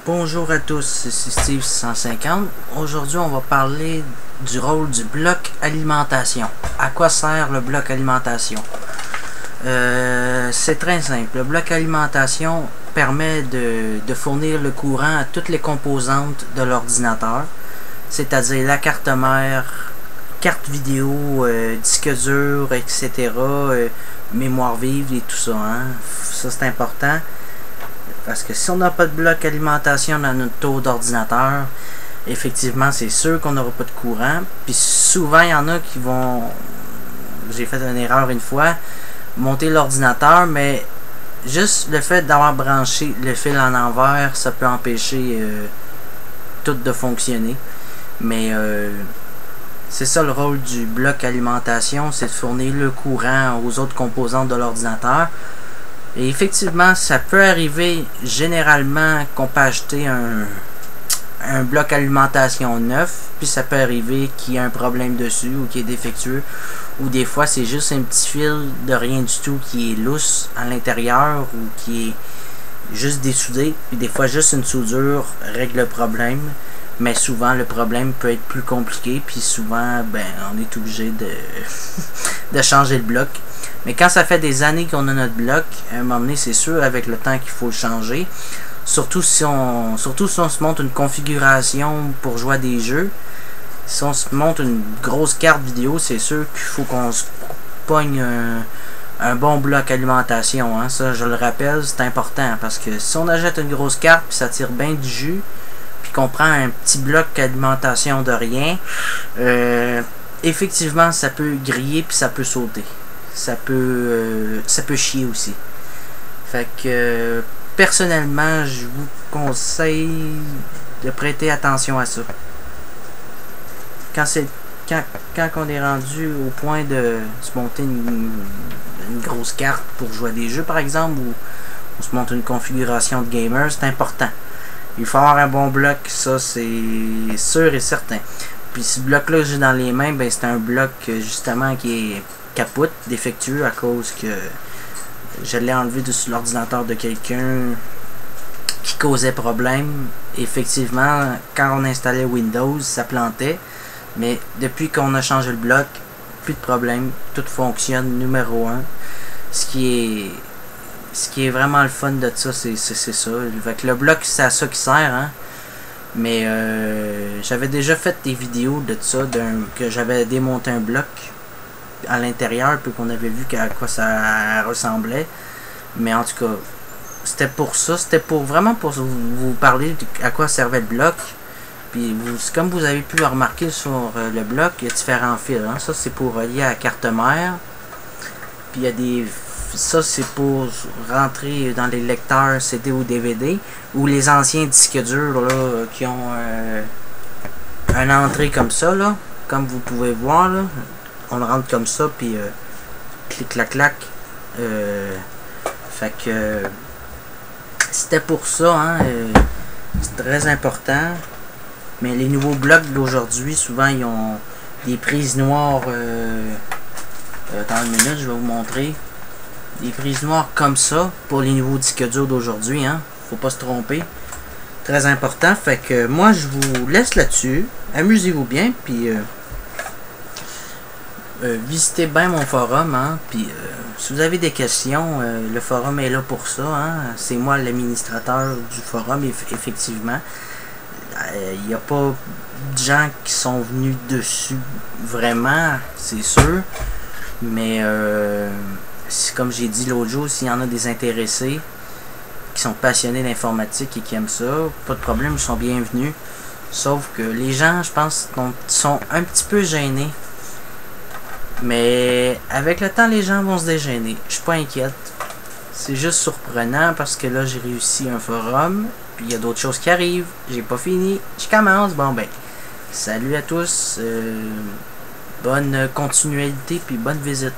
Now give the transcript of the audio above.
Bonjour à tous, c'est Steve 150. Aujourd'hui, on va parler du rôle du bloc alimentation. À quoi sert le bloc alimentation? C'est très simple. Le bloc alimentation permet de fournir le courant à toutes les composantes de l'ordinateur, c'est-à-dire la carte mère, carte vidéo, disque dur, etc., mémoire vive et tout ça. Ça, c'est important. Parce que si on n'a pas de bloc alimentation dans notre tour d'ordinateur, effectivement, c'est sûr qu'on n'aura pas de courant. Puis souvent, il y en a qui vont... J'ai fait une erreur une fois, monter l'ordinateur, mais juste le fait d'avoir branché le fil en envers, ça peut empêcher tout de fonctionner. Mais c'est ça le rôle du bloc alimentation, c'est de fournir le courant aux autres composantes de l'ordinateur. Et effectivement, ça peut arriver généralement qu'on peut acheter un bloc alimentation neuf, puis ça peut arriver qu'il y ait un problème dessus ou qu'il est défectueux, ou des fois c'est juste un petit fil de rien du tout qui est lousse à l'intérieur ou qui est juste dessoudé, puis des fois juste une soudure règle le problème, mais souvent le problème peut être plus compliqué, puis souvent on est obligé de changer le bloc. Mais quand ça fait des années qu'on a notre bloc, à un moment donné, c'est sûr avec le temps qu'il faut le changer. Surtout si on se monte une configuration pour jouer à des jeux. Si on se monte une grosse carte vidéo, c'est sûr qu'il faut qu'on se pogne un bon bloc alimentation. Ça, je le rappelle, c'est important. Parce que si on achète une grosse carte, puis ça tire bien du jus, puis qu'on prend un petit bloc alimentation de rien, effectivement, ça peut griller, puis ça peut sauter. Ça peut chier aussi. Fait que personnellement, je vous conseille de prêter attention à ça. Quand on est rendu au point de se monter une grosse carte pour jouer à des jeux par exemple, ou on se monte une configuration de gamer, c'est important. Il faut avoir un bon bloc, ça c'est sûr et certain. Puis ce bloc là que j'ai dans les mains, c'est un bloc justement qui est capote, défectueux à cause que je l'ai enlevé de sur l'ordinateur de quelqu'un qui causait problème. Effectivement, quand on installait Windows, ça plantait, mais depuis qu'on a changé le bloc, plus de problème, tout fonctionne numéro 1. Ce qui est vraiment le fun de ça, c'est ça. Fait que le bloc, c'est à ça qui sert, mais j'avais déjà fait des vidéos de ça, que j'avais démonté un bloc à l'intérieur, puis qu'on avait vu à quoi ça ressemblait. Mais en tout cas, c'était pour ça, c'était vraiment pour vous parler à quoi servait le bloc. Puis comme vous avez pu le remarquer sur le bloc, il y a différents fils. Ça c'est pour relier à la carte mère. Puis il y a ça c'est pour rentrer dans les lecteurs CD ou DVD, ou les anciens disques durs là, qui ont une entrée comme ça là, comme vous pouvez voir là. On le rentre comme ça, puis clic clac clac. Fait que c'était pour ça, c'est très important. Mais les nouveaux blocs d'aujourd'hui, souvent ils ont des prises noires. Attends une minute, je vais vous montrer. Des prises noires comme ça pour les nouveaux disques durs d'aujourd'hui, faut pas se tromper. Très important. Fait que moi je vous laisse là-dessus. Amusez-vous bien, puis visitez bien mon forum, puis si vous avez des questions, le forum est là pour ça, c'est moi l'administrateur du forum, effectivement. Il n'y a pas de gens qui sont venus dessus vraiment, c'est sûr, mais comme j'ai dit l'autre jour, s'il y en a des intéressés qui sont passionnés d'informatique et qui aiment ça, pas de problème, ils sont bienvenus. Sauf que les gens, je pense, sont un petit peu gênés. Mais avec le temps, les gens vont se dégêner. Je suis pas inquiète. C'est juste surprenant parce que là, j'ai réussi un forum. Puis il y a d'autres choses qui arrivent. J'ai pas fini. Je commence. Salut à tous. Bonne continuité puis bonne visite.